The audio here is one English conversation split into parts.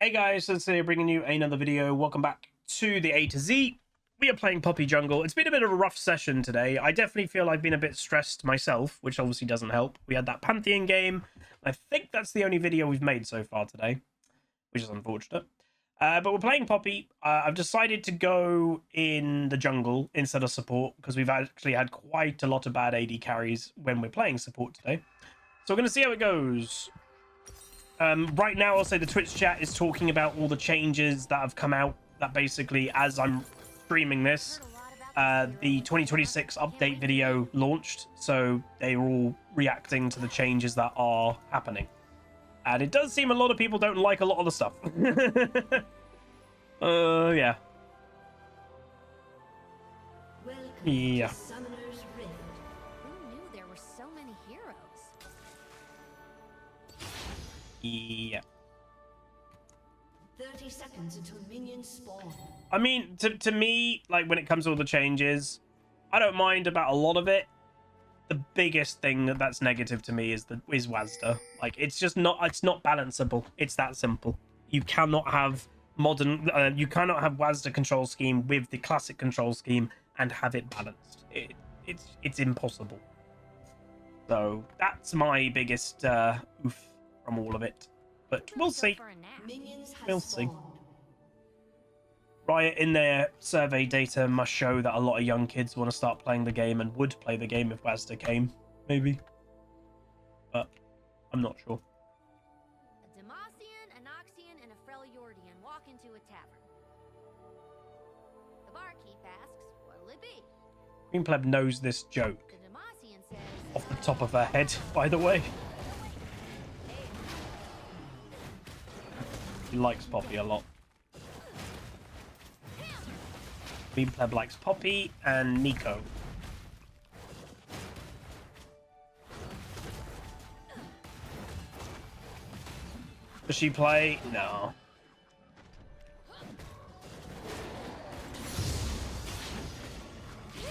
Hey guys, so today bringing you another video. Welcome back to the A to Z. We are playing Poppy Jungle. It's been a bit of a rough session today. I definitely feel I've been a bit stressed myself, which obviously doesn't help. We had that Pantheon game. I think that's the only video we've made so far today, which is unfortunate. But we're playing Poppy. I've decided to go in the jungle instead of support because we've actually had quite a lot of bad AD carries when we're playing support today. So we're going to see how it goes. Right now, I'll say the Twitch chat is talking about all the changes that have come out. That basically, as I'm streaming this, the 2026 update video launched. So they're all reacting to the changes that are happening. And it does seem a lot of people don't like a lot of the stuff. Yeah. Yeah. Who knew there were so many heroes? Yeah. 30 seconds until minions spawn. I mean, to me, like when it comes to all the changes, I don't mind about a lot of it. The biggest thing that's negative to me is WASD. Like it's not balanceable. It's that simple. You cannot have you cannot have WASD control scheme with the classic control scheme and have it balanced. It's impossible. So that's my biggest oof from all of it. But we'll see. We'll see. Riot in their survey data must show that a lot of young kids want to start playing the game and would play the game if WASD came, maybe. But I'm not sure. A Demacian, a Noxian, and a Freljordian walk into a tavern. The barkeep asks, what'll it be? Queen Pleb knows this joke The Demacian says, off the top of her head, by the way. He likes Poppy a lot. Queen Pleb likes Poppy and Nico. Does she play? No.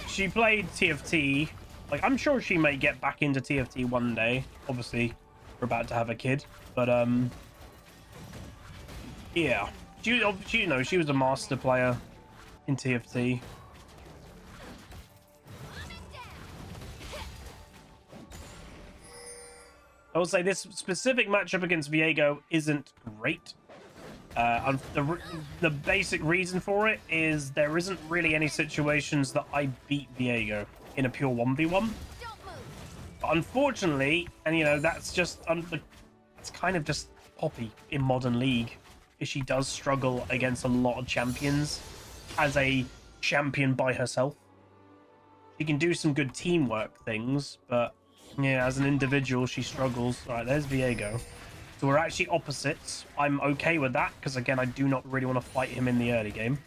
She played TFT. Like, I'm sure she may get back into TFT one day. Obviously, we're about to have a kid. But, yeah. She was a master player in TFT. I will say this specific matchup against Viego isn't great. The basic reason for it is there isn't really any situations that I beat Viego in a pure 1v1. But unfortunately, and you know, that's just it's kind of just Poppy in Modern League. She does struggle against a lot of champions as a champion by herself. She can do some good teamwork things, but yeah, as an individual, she struggles. All right, there's Viego. So we're actually opposites. I'm okay with that, because again, I do not really want to fight him in the early game.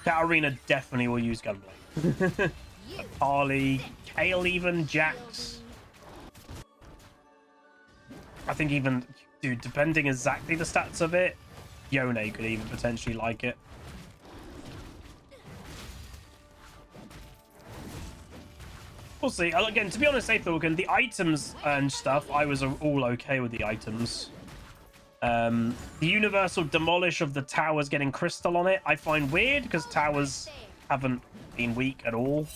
Katarina definitely will use Gunblade. Harley, Kale even, Jax. I think even, dude, depending exactly the stats of it, Yone could even potentially like it. We'll see. Again, to be honest, Aethorgan, the items and stuff, I was all okay with the items. The universal demolish of the towers getting crystal on it, I find weird because towers haven't been weak at all.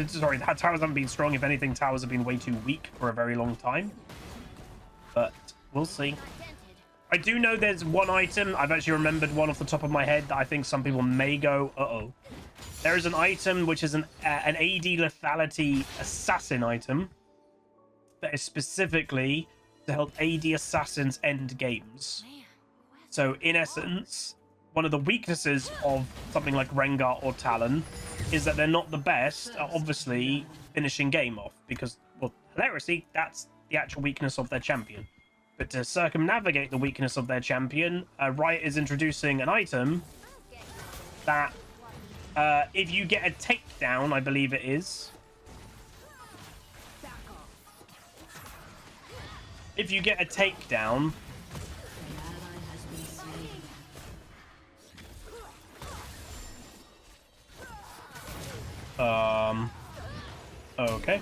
Sorry, towers haven't been strong. If anything, towers have been way too weak for a very long time. But we'll see. I do know there's one item. I've actually remembered one off the top of my head that I think some people may go, uh-oh. There is an item which is an AD lethality assassin item that is specifically to help AD assassins end games. So in essence, one of the weaknesses of something like Rengar or Talon is that they're not the best at obviously finishing game off because, well, hilariously, that's the actual weakness of their champion. But to circumnavigate the weakness of their champion, Riot is introducing an item that if you get a takedown, I believe it is. If you get a takedown, okay.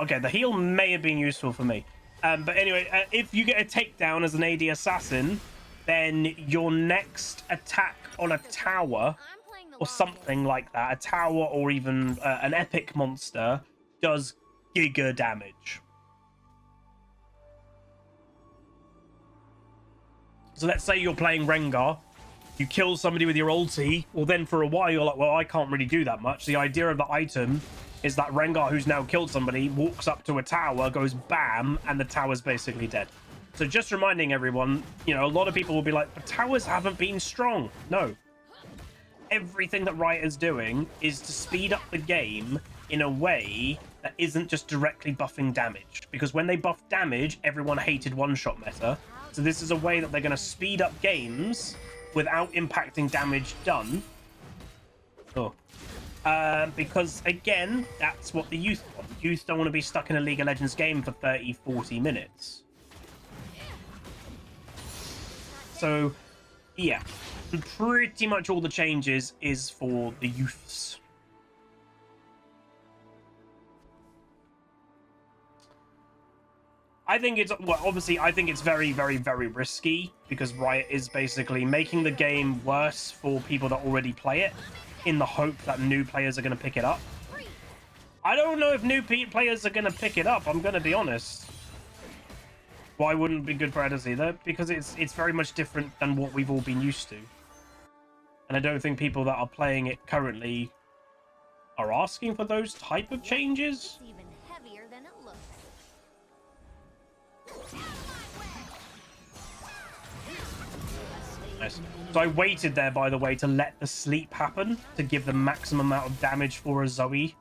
Okay, the heal may have been useful for me. But anyway, if you get a takedown as an AD assassin, then your next attack on a tower or something like that, a tower or even an epic monster, does giga damage. So let's say you're playing Rengar, you kill somebody with your ulti, well then for a while you're like, well, I can't really do that much. The idea of the item is that Rengar, who's now killed somebody, walks up to a tower, goes bam, and the tower's basically dead. So just reminding everyone, you know, a lot of people will be like, but towers haven't been strong. No. Everything that Riot is doing is to speed up the game in a way that isn't just directly buffing damage. Because when they buff damage, everyone hated one-shot meta. So this is a way that they're going to speed up games without impacting damage done. Oh. Because, again, that's what the youth want. Youth don't want to be stuck in a League of Legends game for 30, 40 minutes. So, yeah. Pretty much all the changes is for the youths. I think it's, well, obviously, I think it's very, very, very risky because Riot is basically making the game worse for people that already play it in the hope that new players are going to pick it up. I don't know if new players are going to pick it up, I'm going to be honest. Why wouldn't it be good for others either? Because it's very much different than what we've all been used to. And I don't think people that are playing it currently are asking for those type of changes. It's even heavier than it looks. Nice. So I waited there, by the way, to let the sleep happen to give the maximum amount of damage for a Zoe.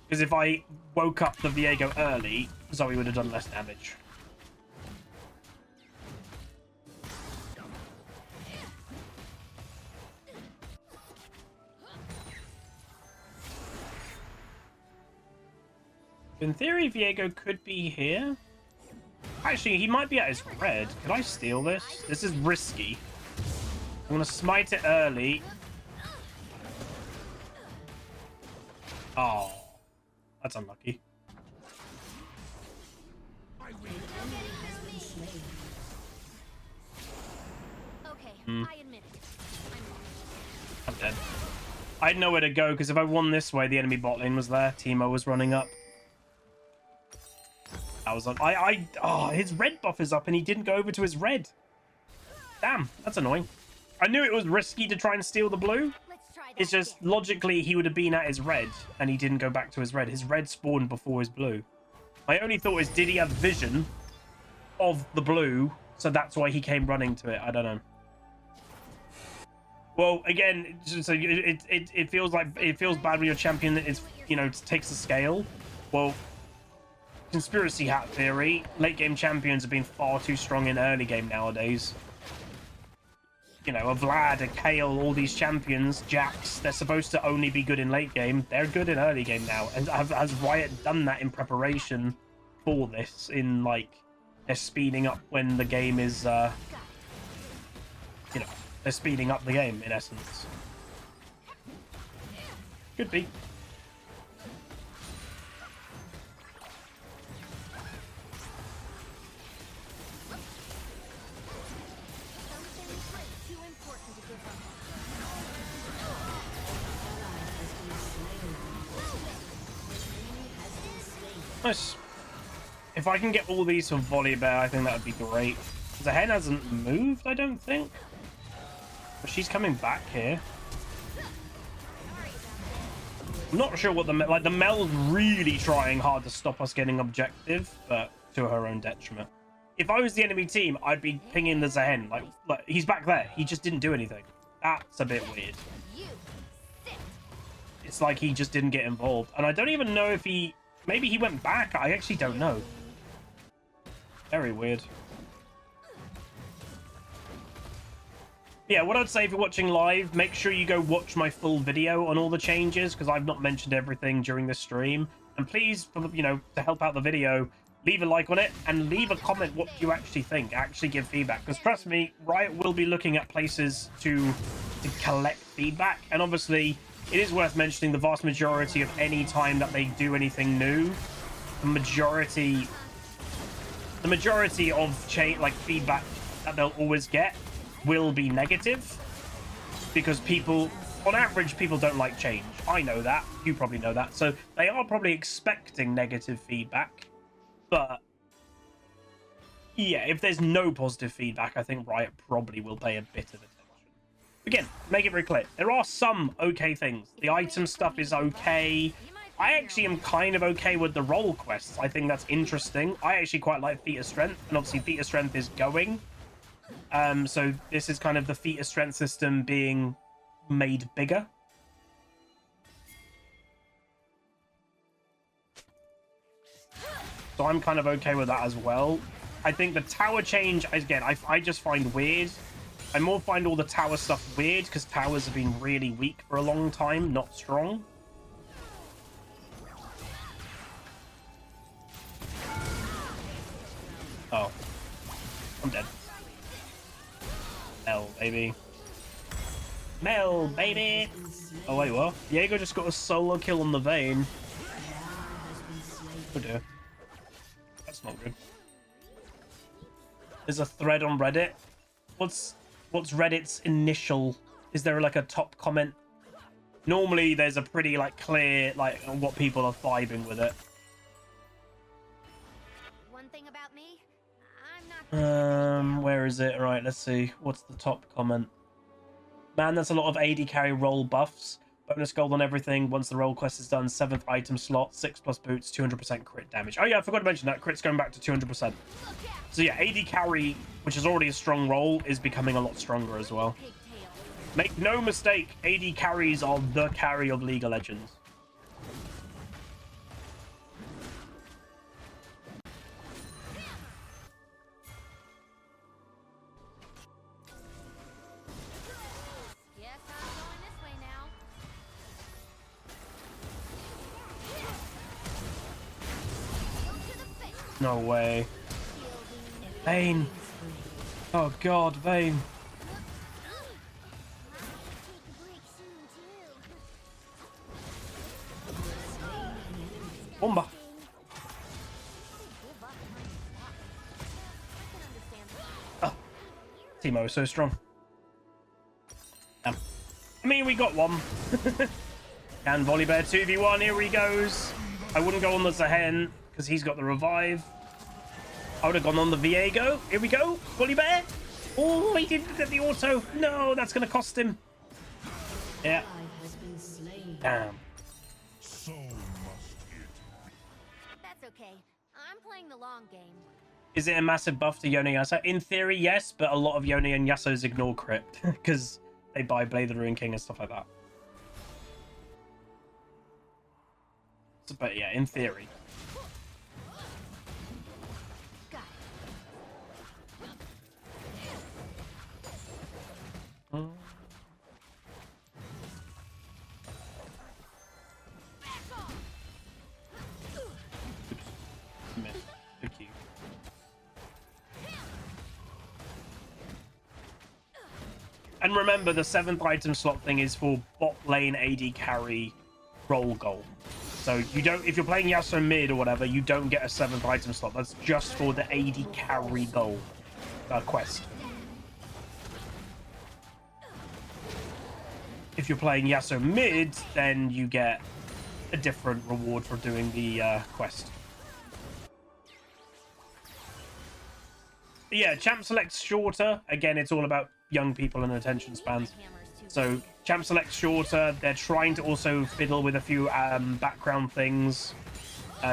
Because if I woke up the Viego early, Zoe would have done less damage. In theory, Viego could be here. Actually, he might be at his red. Could I steal this? This is risky. I'm going to smite it early. Oh. That's unlucky. Okay, I admit it. I'm dead. I had nowhere to go because if I won this way, the enemy bot lane was there. Teemo was running up. I was on. Oh, his red buff is up and he didn't go over to his red. Damn, that's annoying. I knew it was risky to try and steal the blue. It's just logically he would have been at his red and he didn't go back to his red. His red spawned before his blue. My only thought is, did he have vision of the blue? So that's why he came running to it. I don't know. Well, again, so it feels like it feels bad when your champion is, you know, takes the scale. Well, conspiracy hat theory, late game champions have been far too strong in early game nowadays. You know, a Vlad, a Kayle, all these champions, Jax, they're supposed to only be good in late game. They're good in early game now. And has Riot done that in preparation for this? In, like, they're speeding up when the game is, you know, they're speeding up the game, in essence. Could be. Nice. If I can get all these from Volibear, I think that would be great. The hen hasn't moved, I don't think. But she's coming back here. I'm not sure what the Mel's really trying hard to stop us getting objective, but to her own detriment. If I was the enemy team, I'd be pinging the Zehen. Like, he's back there. He just didn't do anything. That's a bit weird. It's like he just didn't get involved. And I don't even know if he... Maybe he went back. I actually don't know. Very weird. Yeah, what I'd say if you're watching live, make sure you go watch my full video on all the changes, because I've not mentioned everything during the stream. And please, you know, to help out the video, leave a like on it and leave a comment what you actually think. Actually give feedback, because trust me, Riot will be looking at places to to collect feedback. And obviously, it is worth mentioning the vast majority of any time that they do anything new, the majority of feedback that they'll always get will be negative, because people, on average, people don't like change. I know that. You probably know that. So they are probably expecting negative feedback. But yeah, if there's no positive feedback, I think Riot probably will pay a bit of attention. Again, make it very clear, there are some okay things. The item stuff is okay. I actually am kind of okay with the role quests. I think that's interesting. I actually quite like Feat of Strength, and obviously Feat of Strength is going. So this is kind of the Feat of Strength system being made bigger. So I'm kind of okay with that as well. I think the tower change, again, I just find weird. I more find all the tower stuff weird because towers have been really weak for a long time, not strong. Oh. I'm dead. Mel, baby. Mel, baby! Oh, wait, what? Diego just got a solo kill on the Vayne. Oh, dear. That's not good. There's a thread on Reddit. What's Reddit's initial? Is there like a top comment? Normally, there's a pretty clear what people are vibing with it. One thing about me, I'm not Where is it? All right, let's see. What's the top comment? Man, that's a lot of AD carry roll buffs. Bonus gold on everything. Once the roll quest is done, 7th item slot, 6+ boots, 200% crit damage. Oh yeah, I forgot to mention that. Crit's going back to 200%. So yeah, AD carry, which is already a strong roll, is becoming a lot stronger as well. Make no mistake, AD carries are the carry of League of Legends. Yes, I'm going this way now. No way. Vayne. Oh god, Vayne. Bomba. Oh, Timo is so strong. I mean, we got one. And Volibear 2v1, here he goes. I wouldn't go on the Zahen because he's got the revive. I would have gone on the Viego. Here we go. Volibear. Oh, he didn't get the auto. No, that's going to cost him. Yeah. Damn. That's okay. I'm playing the long game. Is it a massive buff to Yone and Yasuo? In theory, yes, but a lot of Yone and Yasuo's ignore crit because they buy Blade of the Ruin King and stuff like that. So, but yeah, in theory. And remember, the 7th item slot thing is for bot lane AD carry roll goal. So you don't, if you're playing Yasuo mid or whatever, you don't get a 7th item slot. That's just for the AD carry goal quest. If you're playing Yasuo mid, then you get a different reward for doing the quest. But yeah, champ select's shorter. Again, it's all about young people and attention spans. So champ select's shorter. They're trying to also fiddle with a few background things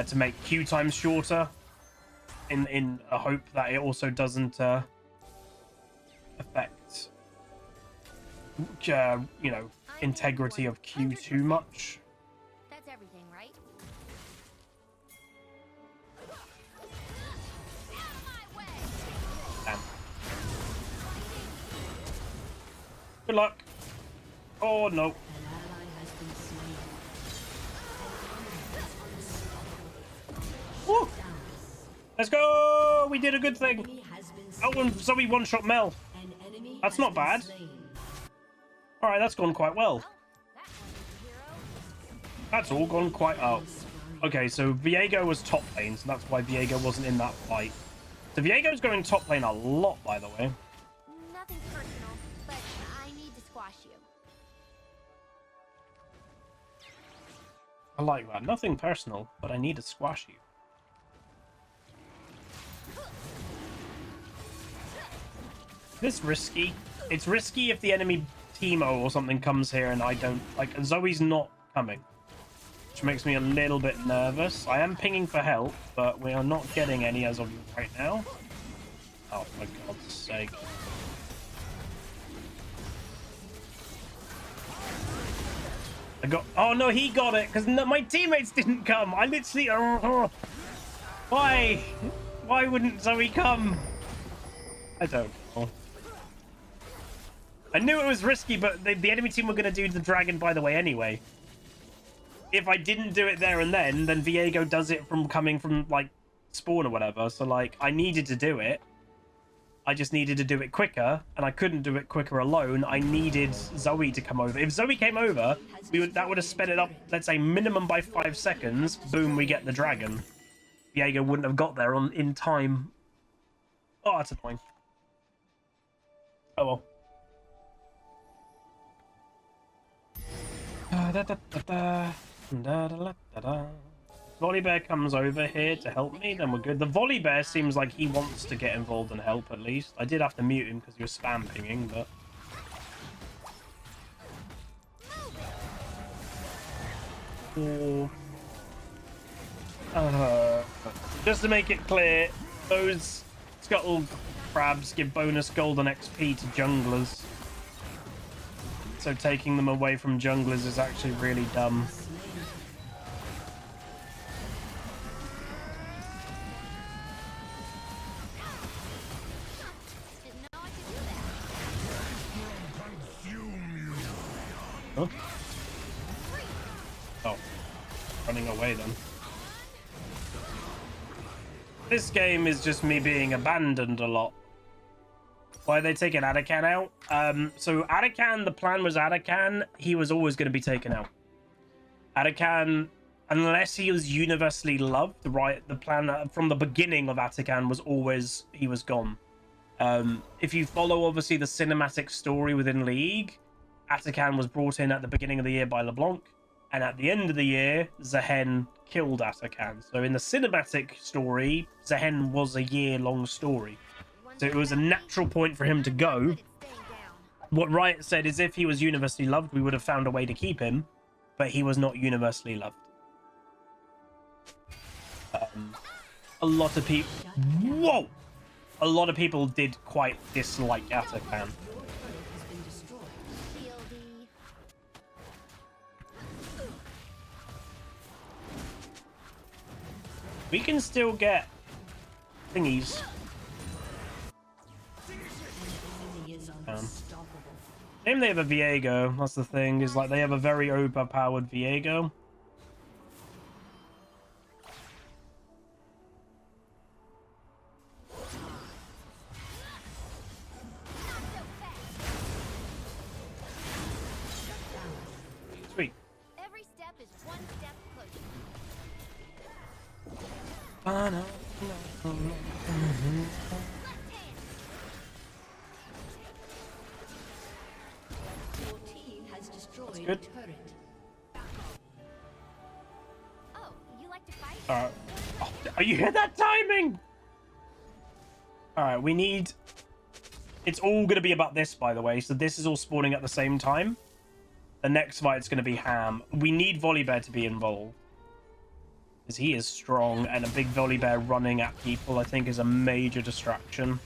to make queue times shorter, in a hope that it also doesn't affect you know, integrity of queue too much. That's everything, right? Damn. Good luck. Oh no. Woo! Let's go! We did a good thing. Oh, and so we one-shot Mel. That's not bad. All right, that's gone quite well. Well, that wasn't a hero. That's all gone quite up. Okay, so Viego was top lane, so that's why Viego wasn't in that fight. So Viego's going top lane a lot, by the way. Nothing personal, but I need to squash you. I like that. Nothing personal, but I need to squash you. This risky. It's risky if the enemy Teemo or something comes here and I don't... Like, Zoe's not coming. Which makes me a little bit nervous. I am pinging for help, but we are not getting any as of right now. Oh, for God's sake. I got... Oh, no, he got it, because no, my teammates didn't come. I literally... Why? Why wouldn't Zoe come? I don't know. I knew it was risky, but the enemy team were going to do the dragon, by the way, anyway. If I didn't do it there and then Viego does it from coming from, like, spawn or whatever. So, like, I needed to do it. I just needed to do it quicker, and I couldn't do it quicker alone. I needed Zoe to come over. If Zoe came over, that would have sped it up, let's say, minimum by 5 seconds. Boom, we get the dragon. Viego wouldn't have got there in time. Oh, that's annoying. Oh, well. Volibear comes over here to help me, then we're good. The Volibear seems like he wants to get involved and help, at least. I did have to mute him because he was spam pinging, but... Just to make it clear, those scuttle crabs give bonus golden XP to junglers. So taking them away from junglers is actually really dumb. Didn't know I could do that. Huh? Oh, running away then. This game is just me being abandoned a lot. Why are they taking Atakan out? So Atakan, the plan was Atakan, he was always going to be taken out. Atakan, unless he was universally loved, right? The plan from the beginning of Atakan was always he was gone. If you follow, obviously, the cinematic story within League, Atakan was brought in at the beginning of the year by LeBlanc, and at the end of the year, Zehen killed Atakan. So in the cinematic story, Zehen was a year-long story. So it was a natural point for him to go. What Riot said is if he was universally loved, we would have found a way to keep him, but he was not universally loved. A lot of people... Whoa! A lot of people did quite dislike Atakan. We can still get thingies. Name they have a Viego. That's the thing. Is like they have a very overpowered Viego. Sweet. Every step is one step closer. Your team has destroyed good. a turret. Oh, you like to fight? Alright. Oh, you hear that timing? Alright, we need... It's all going to be about this, by the way. So this is all spawning at the same time. The next fight's going to be Ham. We need Volibear to be involved. Because he is strong, and a big Volibear running at people, I think, is a major distraction.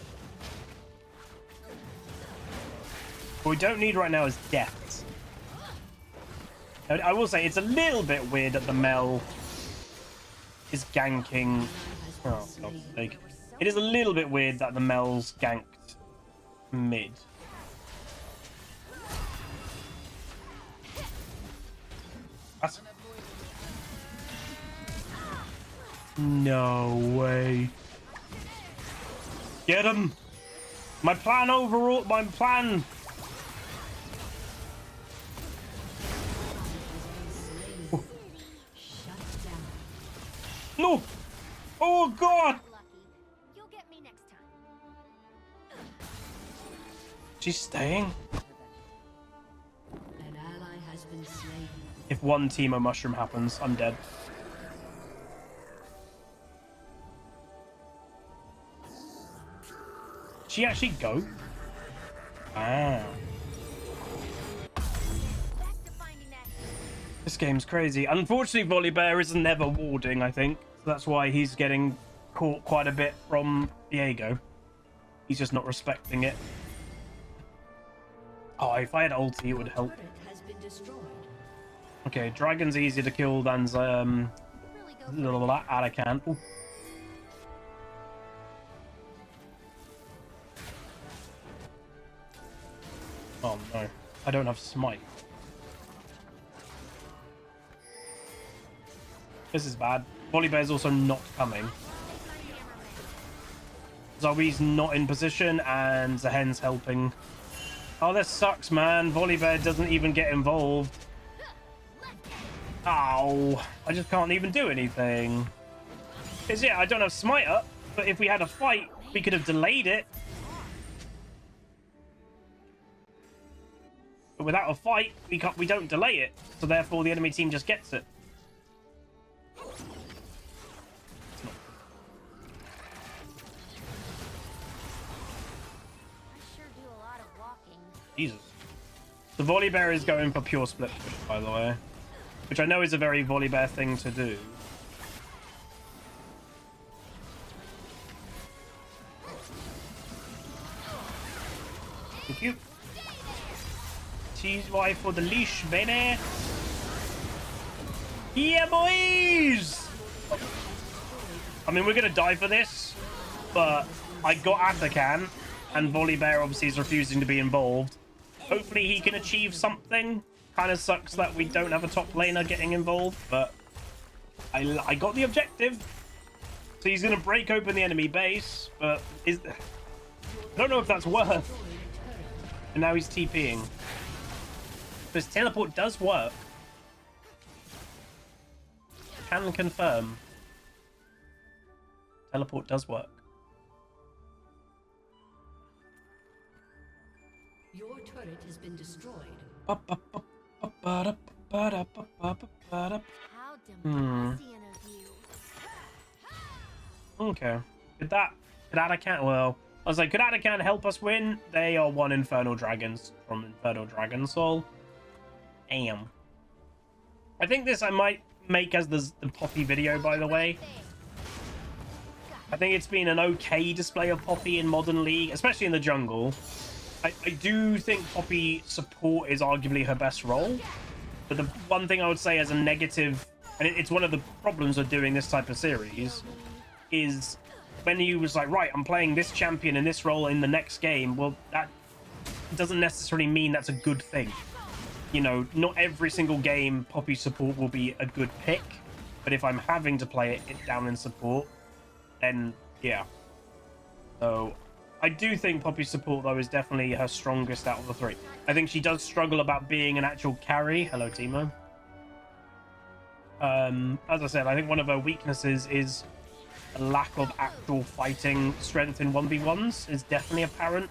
What we don't need right now is deaths. I will say, it's a little bit weird that the Mel is ganking... Oh, for God's sake. It is a little bit weird that the Mel's ganked mid. That's... No way. Get him! My plan overall... My plan... Oh, God. Lucky. You'll get me next time. She's staying. An ally has been slain. If one Teemo mushroom happens, I'm dead. She actually go? Ah. Back to finding that. This game's crazy. Unfortunately, Volibear is never warding, I think. So that's why he's getting caught quite a bit from Diego. He's just not respecting it. Oh, if I had ulti, it would help. Turret has been destroyed. Okay, Dragon's easier to kill than Really go for little Arakan. Ooh. Oh no, I don't have smite. This is bad. Volibear's also not coming. Zoe's not in position and Zahen's helping. Oh, this sucks, man. Volibear doesn't even get involved. Ow. I just can't even do anything. Because, yeah, I don't have smite up, but if we had a fight, we could have delayed it. But without a fight, we don't delay it. So therefore, the enemy team just gets it. I sure do a lot of walking. Jesus. The Volibear is going for pure split push, by the way. Which I know is a very Volibear thing to do. Thank you. Cheese wife for the leash, baby. Yeah, boys! I mean, we're going to die for this, but I got Atakan, and Volibear obviously is refusing to be involved. Hopefully he can achieve something. Kind of sucks that we don't have a top laner getting involved, but I got the objective. So he's going to break open the enemy base, but I don't know if that's worth. And now he's TPing. This teleport does work. Can confirm. Teleport does work. Your turret has been destroyed. How Demacian of you. Okay. Could Atakan, well, I was like, could Atakan help us win? They are one Infernal Dragons from Infernal Dragon Soul. Damn. I think this I might make as the Poppy video, by the way. I think it's been an okay display of Poppy in Modern League, especially in the jungle. I do think Poppy support is arguably her best role. But the one thing I would say as a negative, and it's one of the problems of doing this type of series, is when you was like, right, I'm playing this champion in this role in the next game, well, that doesn't necessarily mean that's a good thing. You know, not every single game Poppy support will be a good pick, but if I'm having to play it down in support, then yeah. So I do think Poppy support, though, is definitely her strongest out of the three. I think she does struggle about being an actual carry. Hello, Teemo. As I said, I think one of her weaknesses is a lack of actual fighting strength in 1v1s is definitely apparent.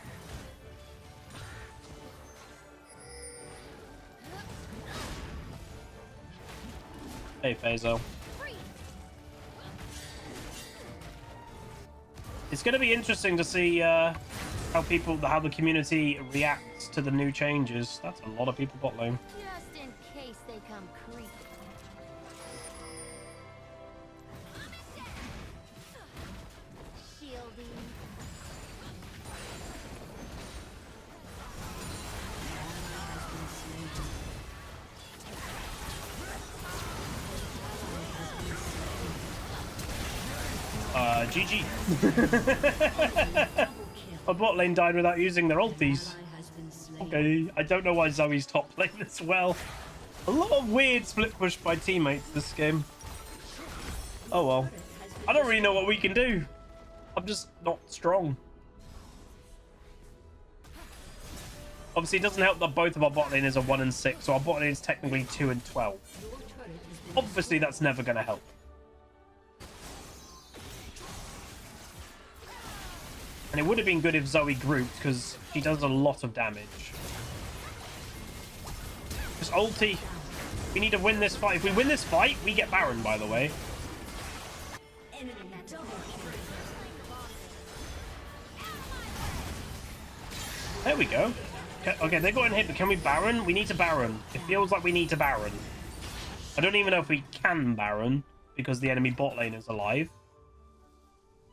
Hey, Fazo. It's going to be interesting to see how the community reacts to the new changes. That's a lot of people bot lane. Just in case they come creeping. Shielding. GG. My bot lane died without using their ultis. Okay, I don't know why Zoe's top lane as well. A lot of weird split push by teammates this game. Oh well. I don't really know what we can do. I'm just not strong. Obviously, it doesn't help that both of our bot laners are 1 and 6, so our bot lane is technically 2 and 12. Obviously, that's never going to help. And it would have been good if Zoe grouped, because she does a lot of damage. Just ulti. We need to win this fight. If we win this fight, we get Baron, by the way. There we go. Okay, they got in hit, but can we Baron? We need to Baron. It feels like we need to Baron. I don't even know if we can Baron, because the enemy bot lane is alive.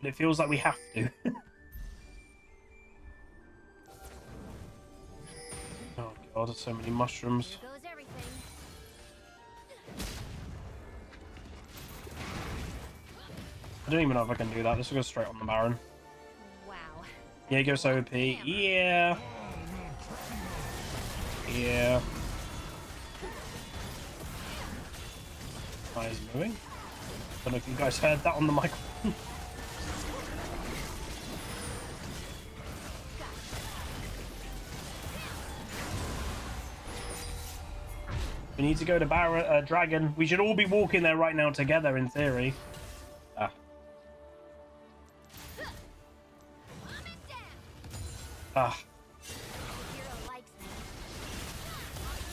But it feels like we have to. Oh god, there's so many mushrooms. Here goes everything. I don't even know if I can do that. Let's go straight on the Baron. Wow. Yeah, go so OP. Yeah. Yeah. Eyes moving. Don't know if you guys heard that on the microphone. We need to go to Dragon. We should all be walking there right now together, in theory. Ah. Ah. Hero likes me.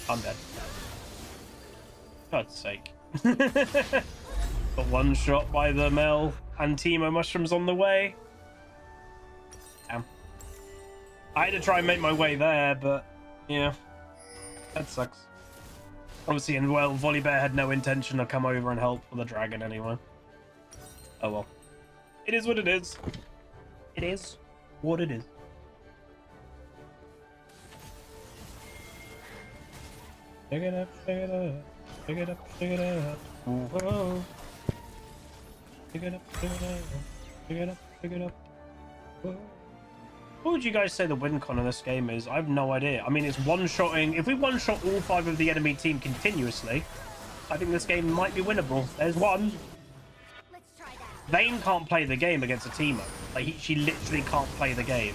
I'm dead. God's sake. Got one shot by the Mel and Teemo mushrooms on the way. Damn. I had to try and make my way there, but yeah. That sucks. Obviously, and well, Volibear had no intention to come over and help for the dragon anyway. Oh well. It is what it is. It is what it is. Pick it up, pick it up, pick it up, pick it up. Whoa. Pick it up, pick it up, pick it up, pick it up. Whoa. What would you guys say the win con of this game is? I have no idea. I mean, it's one-shotting. If we one-shot all 5 of the enemy team continuously, I think this game might be winnable. There's one. Let's try that. Vayne can't play the game against a Teemo. Like, she literally can't play the game.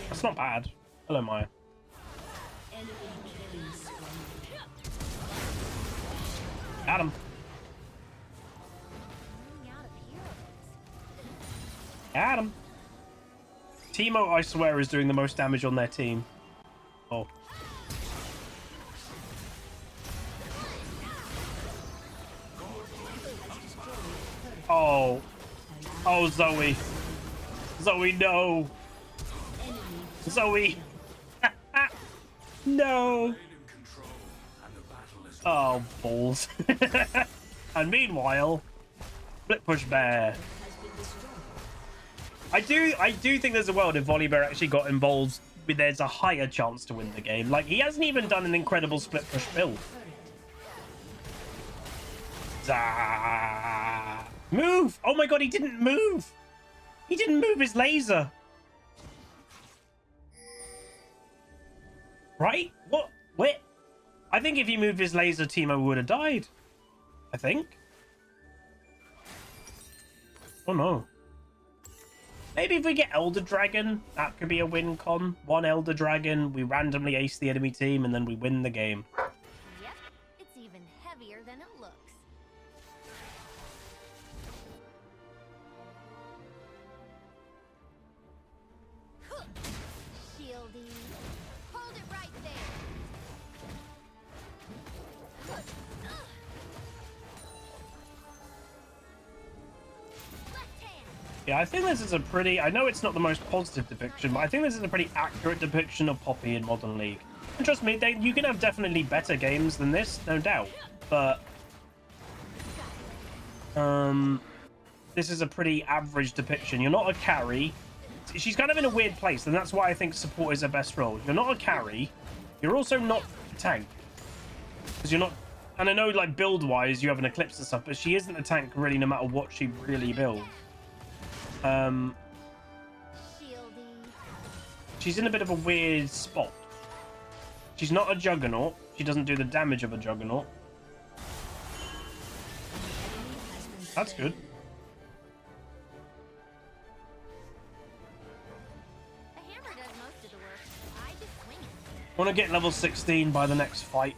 That's not bad. Hello, Maya. Got him. Running out of heroes. Got him. Teemo, I swear, is doing the most damage on their team. Oh. Oh. Oh, Zoe. Zoe, no. Zoe. No. Oh, balls. And meanwhile, Flip Push Bear. I do think there's a world if Volibear actually got involved, there's a higher chance to win the game. Like, he hasn't even done an incredible split push build. Zah. Move! Oh my god, he didn't move! He didn't move his laser! Right? What? Wait. I think if he moved his laser, Teemo would have died. I think. Oh no. Maybe if we get Elder Dragon, that could be a win con. One Elder Dragon, we randomly ace the enemy team, and then we win the game. Yep, it's even heavier than it looks. Shieldy. Hold it right there. Left hand. Yeah, I think this is a pretty... I know it's not the most positive depiction, but I think this is a pretty accurate depiction of Poppy in Modern League. And trust me, you can have definitely better games than this, no doubt. But... this is a pretty average depiction. You're not a carry. She's kind of in a weird place, and that's why I think support is her best role. You're not a carry. You're also not a tank. Because you're not... And I know, like, build-wise, you have an Eclipse and stuff, but she isn't a tank, really, no matter what she really builds. Shieldy. She's in a bit of a weird spot. She's not a Juggernaut. She doesn't do the damage of a Juggernaut. That's good. The hammer does most of the work. I just swing it. Want to get level 16 by the next fight.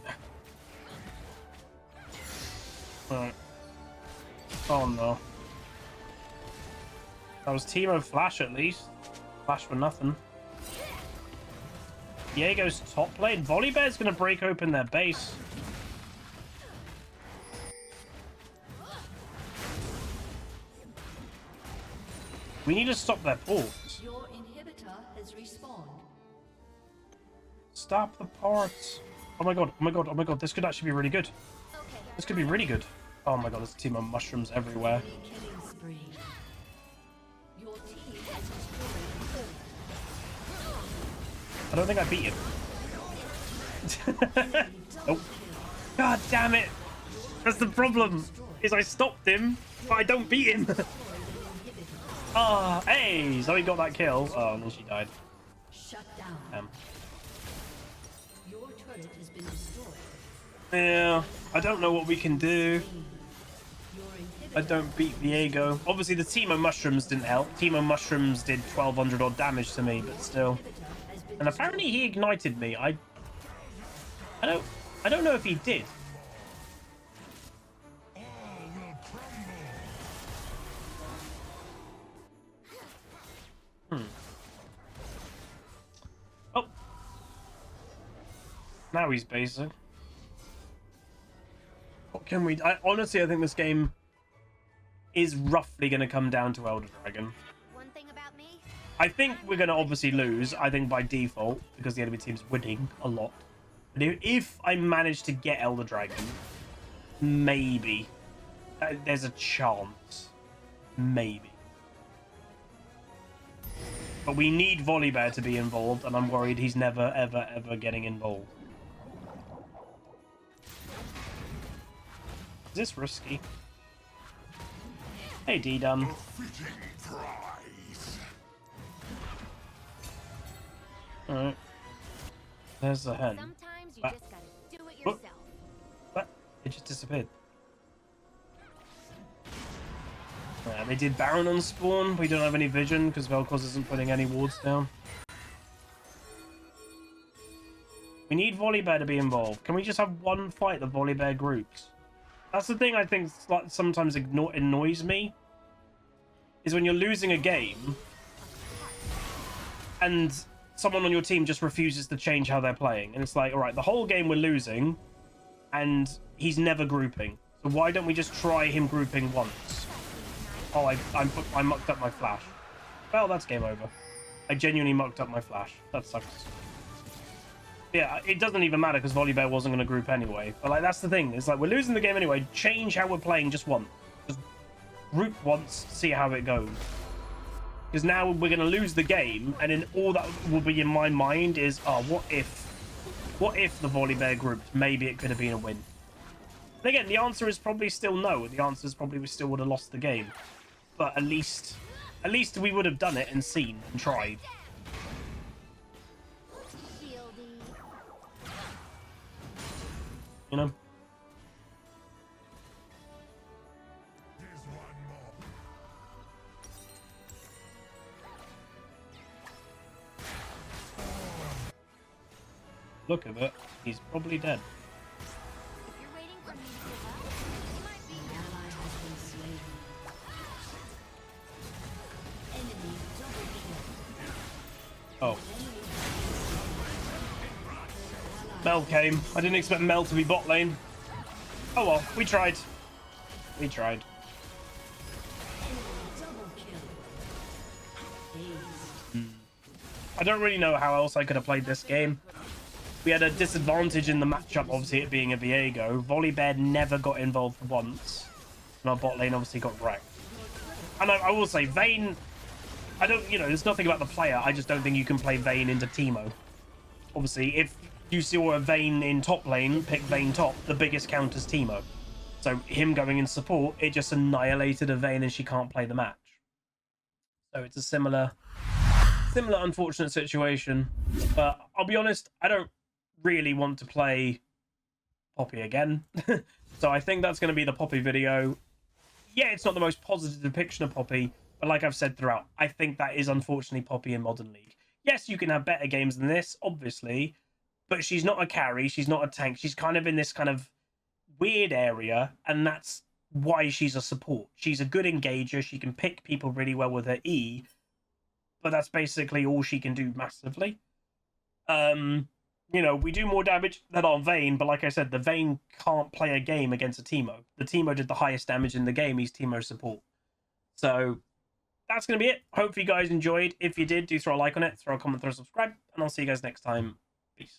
Alright. Oh no. That was Teemo Flash at least. Flash for nothing. Diego's top lane. Volibear's going to break open their base. We need to stop their ports. Your inhibitor has respawned. Stop the ports. Oh my god, oh my god, oh my god. This could actually be really good. This could be really good. Oh my god, there's a team of mushrooms everywhere. Killing spree. Your team has destroyed. I don't think I beat him. Oh. God damn it. That's the problem. Is I stopped him, but I don't beat him. Ah, hey, so he got that kill. Oh, and then she died. Shut down. Your turret has been destroyed. Yeah, I don't know what we can do. I don't beat Diego. Obviously, the Teemo mushrooms didn't help. Teemo mushrooms did 1200 odd damage to me, but still. And apparently, he ignited me. I don't know if he did. Oh. Now he's basic. What can we... honestly, I think this game is roughly going to come down to Elder Dragon. One thing about me, I think we're going to obviously lose, I think by default, because the enemy team's winning a lot. But if I manage to get Elder Dragon, maybe. There's a chance. Maybe. But we need Volibear to be involved, and I'm worried he's never, ever, ever getting involved. Is this risky? Hey, D-Dun. Alright. There's the hen. sometimes you What? just gotta do it What? yourself. What? It just disappeared. They did Baron on spawn. We don't have any vision because Vel'Koz isn't putting any wards down. We need Volibear to be involved. Can we just have one fight the Volibear groups? That's the thing I think sometimes annoys me. Is when you're losing a game and someone on your team just refuses to change how they're playing. And it's like, all right, the whole game we're losing and he's never grouping. So why don't we just try him grouping once? Oh, I mucked up my flash. Well, that's game over. I genuinely mucked up my flash. That sucks. Yeah, it doesn't even matter because Volibear wasn't going to group anyway. But like, that's the thing. It's like, we're losing the game anyway. Change how we're playing just once. Just group once, see how it goes. Because now we're going to lose the game, and then all that will be in my mind is, oh, what if the Volibear grouped? Maybe it could have been a win. And again, the answer is probably still no. The answer is probably we still would have lost the game. But at least we would have done it and seen and tried. Shieldy. You know? Look at it. He's probably dead. If you're waiting for me to give up, you might be. An ally has been slain. Enemy double kill. Oh. Mel came. I didn't expect Mel to be bot lane. Oh well, we tried. We tried. Enemy double kill. Ace. I don't really know how else I could have played this game. We had a disadvantage in the matchup, obviously it being a Viego. Volibear never got involved once. And our bot lane obviously got wrecked. And I will say, Vayne... I don't, there's nothing about the player. I just don't think you can play Vayne into Teemo. Obviously, if you saw a Vayne in top lane, pick Vayne top, the biggest counter's Teemo. So him going in support, it just annihilated a Vayne and she can't play the match. So it's a similar unfortunate situation. But I'll be honest, I don't really want to play Poppy again. So I think that's going to be the Poppy video. Yeah, it's not the most positive depiction of Poppy, but like I've said throughout, I think that is unfortunately Poppy in Modern League. Yes, you can have better games than this, obviously, but she's not a carry, she's not a tank, she's kind of in this kind of weird area, and that's why she's a support. She's a good engager. She can pick people really well with her E, but that's basically all she can do massively. You know, we do more damage than our Vayne, but like I said, the Vayne can't play a game against a Teemo. The Teemo did the highest damage in the game. He's Teemo support. So that's going to be it. Hopefully you guys enjoyed. If you did, do throw a like on it, throw a comment, throw a subscribe, and I'll see you guys next time. Peace.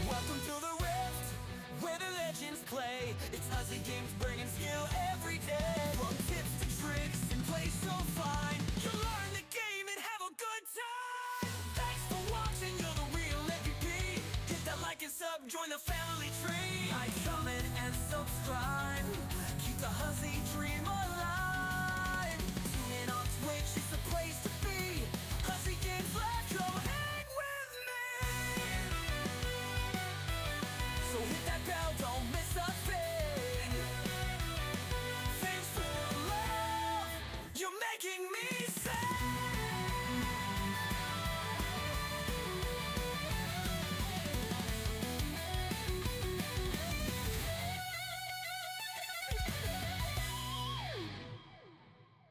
Welcome to the Rift, where the legends play. It's HuzzyGames bringing skill every day. From tips to tricks and play so fine. You'll learn the game and have a good time. Thanks for watching, you're the real MVP. Hit that like and sub, join the family tree. Like, comment, and subscribe. Keep the Huzzy dream alive. Tune in on Twitch, it's the place to